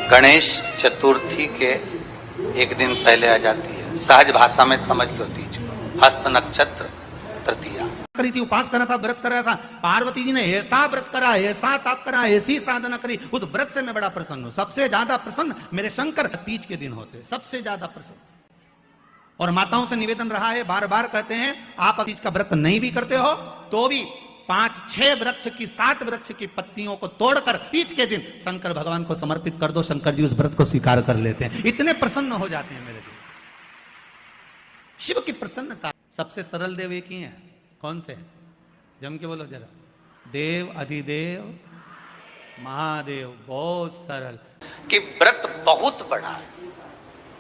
गणेश चतुर्थी के एक दिन पहले आ जाती है। सहज भाषा में समझ लो तीज को। हस्त नक्षत्र तृतीया करी थी, उपास करा था, व्रत करा था। पार्वती जी ने ऐसा व्रत करा, ऐसा ताप करा, ऐसी साधना करी, उस व्रत से मैं बड़ा प्रसन्न हूं। सबसे ज्यादा प्रसन्न मेरे शंकर तीज के दिन होते, सबसे ज्यादा प्रसन्न। और माताओं से निवेदन रहा है, बार बार कहते हैं, आप तीज का व्रत नहीं भी करते हो तो भी 5-6 वृक्ष की 7 वृक्ष की पत्तियों को तोड़कर तीज के दिन शंकर भगवान को समर्पित कर दो। शंकर जी उस व्रत को स्वीकार कर लेते हैं, इतने प्रसन्न हो जाते हैं मेरे दिल। शिव की प्रसन्नता। सबसे सरल देव एक ही है, कौन से? जम के बोलो जरा। देव अधिदेव महादेव। बहुत सरल। कि व्रत बहुत बड़ा है,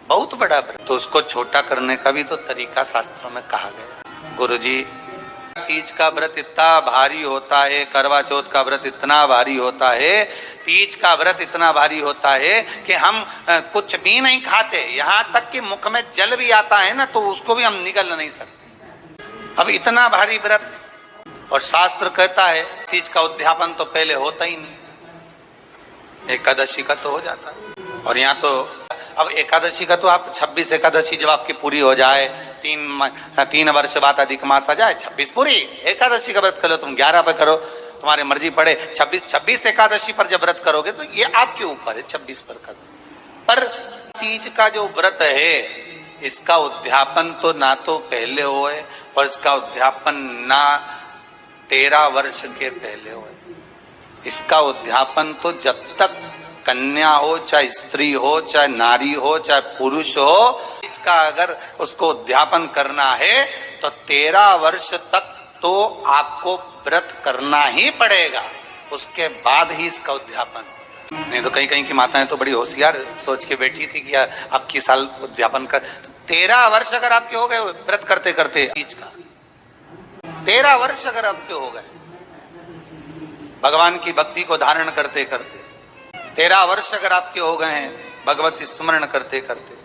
बहुत बड़ा व्रत, तो उसको छोटा करने का भी तो तरीका शास्त्रों में कहा गया। गुरुजी, तीज का व्रत इतना भारी होता है, करवा चौथ का व्रत इतना भारी होता है, तीज का व्रत इतना भारी होता है कि हम कुछ भी नहीं खाते, यहाँ तक कि मुख में जल भी आता है ना तो उसको भी हम निगल नहीं सकते। अब इतना भारी व्रत, और शास्त्र कहता है तीज का उद्यापन तो पहले होता ही नहीं, एकादशी का तो हो जाता है। और यहाँ तो अब एकादशी का तो आप 26 एकादशी जब आपकी पूरी हो जाए, 3 वर्ष बाद अधिक मास आ जाए, 26 पूरी एकादशी का व्रत करो, तुम 11 पे करो, तुम्हारी मर्जी पड़े। 26 एकादशी पर जब व्रत करोगे तो ये आपके ऊपर है, 26 पर करो। पर तीज का जो व्रत है, इसका उद्यापन तो ना तो पहले होए, और इसका उद्यापन ना 13 वर्ष के पहले होए। इसका उद्यापन तो जब तक कन्या हो, चाहे स्त्री हो, चाहे नारी हो, चाहे पुरुष हो, इसका अगर उसको उद्यापन करना है तो 13 वर्ष तक तो आपको व्रत करना ही पड़ेगा, उसके बाद ही इसका उद्यापन। नहीं तो कहीं कहीं की माताएं तो बड़ी होशियार सोच के बैठी थी कि अब की साल उद्यापन कर। 13 वर्ष अगर आपके हो गए व्रत करते करते तीज का, 13 वर्ष अगर आपके हो गए भगवान की भक्ति को धारण करते करते, 13 वर्ष अगर आपके हो गए हैं भगवत स्मरण करते करते,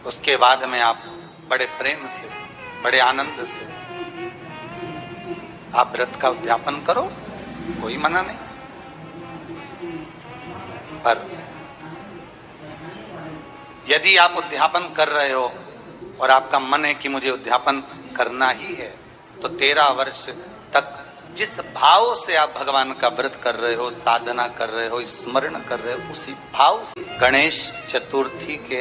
उसके बाद में आप बड़े प्रेम से, बड़े आनंद से आप व्रत का उद्यापन करो, कोई मना नहीं। पर यदि आप उद्यापन कर रहे हो और आपका मन है कि मुझे उद्यापन करना ही है, तो 13 वर्ष तक जिस भाव से आप भगवान का व्रत कर रहे हो, साधना कर रहे हो, स्मरण कर रहे हो, उसी भाव से। गणेश चतुर्थी के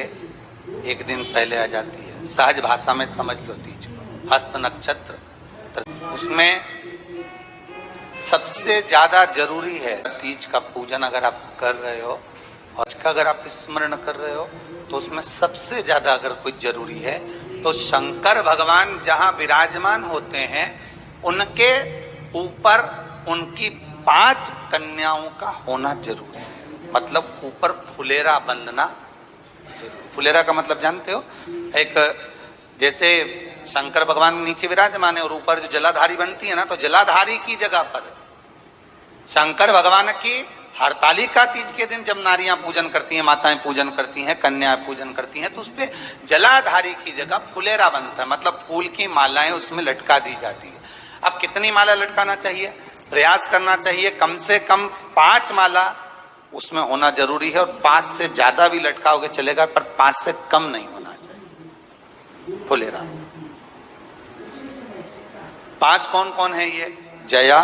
एक दिन पहले आ जाती है। सहज भाषा में समझ लो तीज को। हस्त नक्षत्र, उसमें सबसे ज्यादा जरूरी है तीज का पूजन अगर आप कर रहे हो और इसका अगर आप स्मरण कर रहे हो, तो उसमें सबसे ज्यादा अगर कुछ जरूरी है तो शंकर भगवान जहां विराजमान होते हैं उनके ऊपर उनकी 5 कन्याओं का होना जरूरी है। मतलब ऊपर फुलेरा बंधना। फुलेरा का मतलब जानते हो? एक जैसे शंकर भगवान नीचे विराजमान है और ऊपर जो जलाधारी बनती है ना, तो जलाधारी की जगह पर शंकर भगवान की हरतालिका तीज के दिन जब नारियां पूजन करती हैं, माताएं पूजन करती हैं, कन्याएं पूजन करती हैं, तो उसपे जलाधारी की जगह फुलेरा बनता है। मतलब फूल की मालाएं उसमें लटका दी जाती है। अब कितनी माला लटकाना चाहिए? प्रयास करना चाहिए कम से कम 5 माला उसमें होना जरूरी है, और 5 से ज्यादा भी लटकाओगे चलेगा, पर 5 से कम नहीं होना चाहिए फुलेरा। 5 कौन कौन है ये? जया,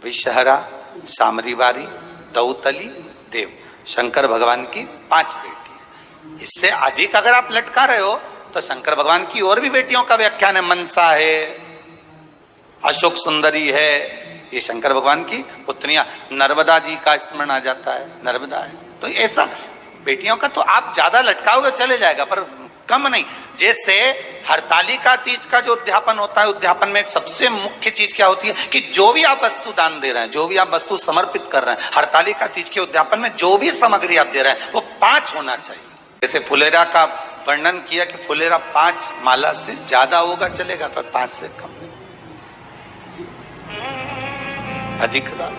विषहरा, सामरीवारी, दौतली, देव। शंकर भगवान की 5 बेटी। इससे अधिक अगर आप लटका रहे हो तो शंकर भगवान की और भी बेटियों का व्याख्यान है। मनसा है, अशोक सुंदरी है, ये शंकर भगवान की पुत्रियां। नर्मदा जी का स्मरण आ जाता है, नर्मदा है। तो ऐसा बेटियों का तो आप ज्यादा लटकाओगे चले जाएगा, पर कम नहीं। जैसे हरतालिका तीज का जो उद्यापन होता है, उद्यापन में एक सबसे मुख्य चीज क्या होती है कि जो भी आप वस्तु दान दे रहे हैं, जो भी आप वस्तु समर्पित कर रहे हैं, हरतालिका तीज के उद्यापन में जो भी सामग्री आप दे रहे हैं वो 5 होना चाहिए। जैसे फुलेरा का वर्णन किया कि फुलेरा 5 माला से ज्यादा होगा चलेगा, पर 5 से कम नहीं। अधिक दान।